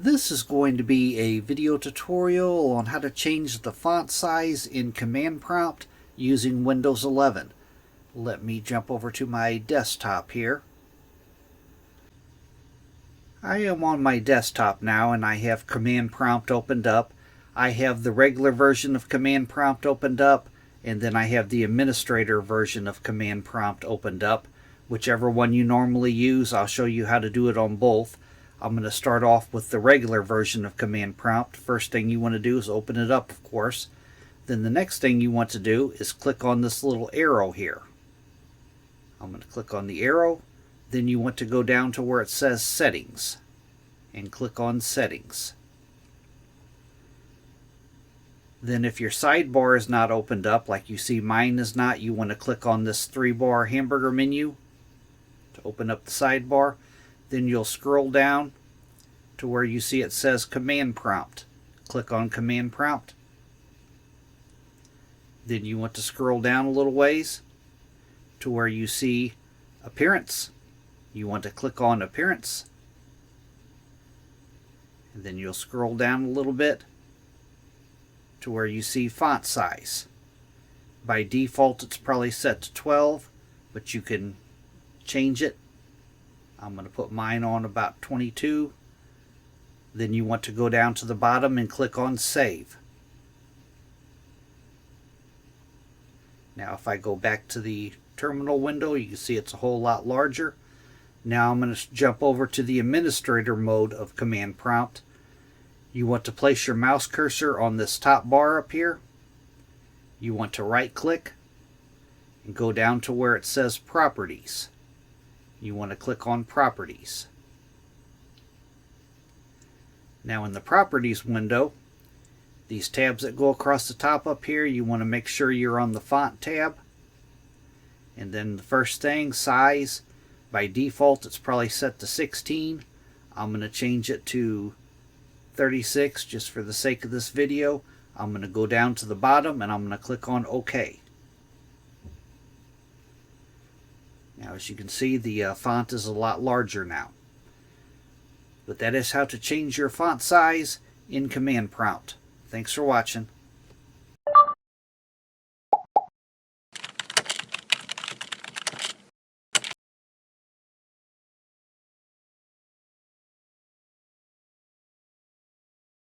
This is going to be a video tutorial on how to change the font size in Command Prompt using Windows 11. Let me jump over to my desktop here. I am on my desktop now and I have Command Prompt opened up. I have the regular version of Command Prompt opened up, and then I have the administrator version of Command Prompt opened up. Whichever one you normally use, I'll show you how to do it on both. I'm going to start off with the regular version of Command Prompt. First thing you want to do is open it up, of course. Then the next thing you want to do is click on this little arrow here. I'm going to click on the arrow. Then you want to go down to where it says Settings and click on Settings. Then if your sidebar is not opened up, like you see mine is not, you want to click on this 3-bar hamburger menu to open up the sidebar. Then you'll scroll down to where you see it says Command Prompt. Click on Command Prompt. Then you want to scroll down a little ways to where you see Appearance. You want to click on Appearance. And then you'll scroll down a little bit to where you see Font Size. By default it's probably set to 12, but you can change it. I'm going to put mine on about 22. Then you want to go down to the bottom and click on Save. Now if I go back to the terminal window, you can see it's a whole lot larger. Now I'm going to jump over to the administrator mode of Command Prompt. You want to place your mouse cursor on this top bar up here. You want to right click and go down to where it says Properties. You want to click on Properties. Now in the Properties window, these tabs that go across the top up here, you want to make sure you're on the Font tab. And then the first thing, Size. By default it's probably set to 16. I'm going to change it to 36 just for the sake of this video. I'm going to go down to the bottom and I'm going to click on OK. Now as you can see, the font is a lot larger now. But that is how to change your font size in Command Prompt. Thanks for watching.